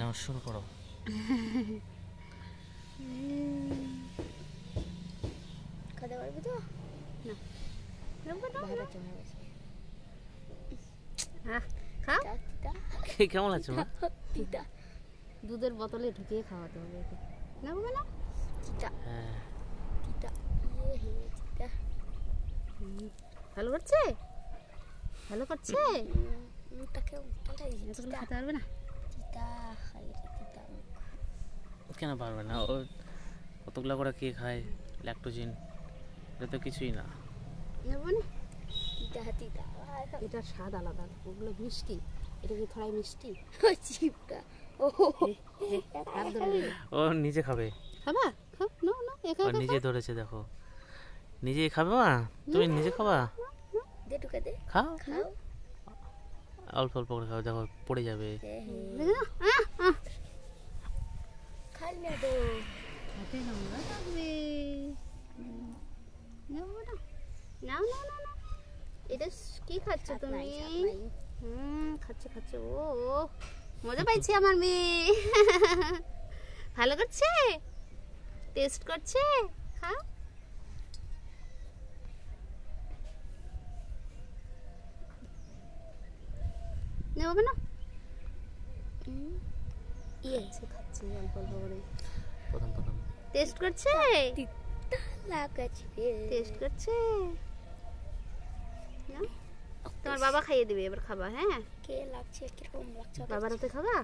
নাও শুরু করো। খাওয়া পারবি তো? না খা। কেমন লাগছে মা? দুধের বোতলে ঢুকিয়ে খাওয়াতে হবে একে। না বাবা না? হ্যাঁ। ভালো করছে? ভালো করছে? এতগুলো খেতে পারবে না? কেন পারবে না? ও কতগুলো করে কে খায়? ল্যাকটোজিন এটা তো কিছুই না। এটা স্বাদ আলাদা, ওগুলো মিষ্টি। এটা কি থোড়াই মিষ্টি? ও নিজে খাবে। খাবা? খাও না না একা একা নিজে ধরেছে দেখো, নিজেই খাবে মা? তুমি নিজে খাবা? খাও অল্প অল্প করে খাও, দেখো পড়ে যাবে। এটা কি খাচ্ছ তুমি? খাচ্ছে খাচ্ছে। ও মজা পাইছে আমার মেয়ে। ভালো করছে, টেস্ট করছে। খাও। নেবো না? খাচ্ছে অল্প অল্প করে। প্রথম প্রথম টেস্ট করছে, টেস্ট করছে। তোমার বাবা খাইয়ে দিবে, এবার খাবা। হ্যাঁ কে লাগছে, কিরকম লাগছে? বাবার হাতে খাবা?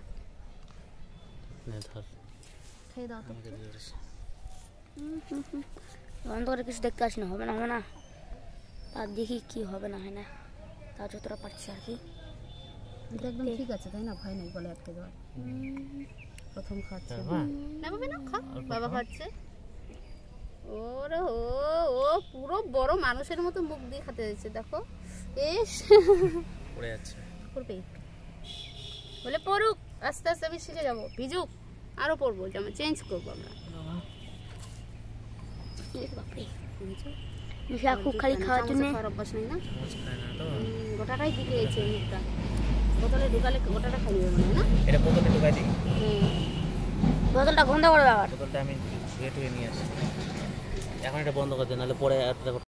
ধর খেয়ে দাও তো। বন্ধ করে কিছু দেখতে আসি না, হবে না হবে না। তা দেখি কি হবে না হয় না, তা যতটা পারছি আর কি। এটা একদম ঠিক আছে তাই না? ভয় নেই বলে আটকে দেওয়ার। প্রথম খাচ্ছে না বাবা না? খা, বাবা খাচ্ছে। ওরে ও পুরো বড় মানুষের মতো মুখ দিয়ে খেতে যাচ্ছে। দেখো এস পড়ে যাচ্ছে। পড়বে বলে পড়ুক, আস্তে আস্তে আমি শিখে যাবো। ভিজুক আরো পড়বো, যেমন চেঞ্জ করবো আমরা। খুব খালি খাওয়ার জন্য অভ্যাস নেই না, গোটাটাই দিকে গেছে মুখটা। বোতলে ঢুকালে গোটাটা খাইয়ে মনে হয় না? এটা বোতলে ঢুকাই দিই। বোতলটা বন্ধ করে দাও। বোতলটা আমি ধুয়ে নিয়ে আসি। এখন এটা বন্ধ করে দিই, নাহলে পরে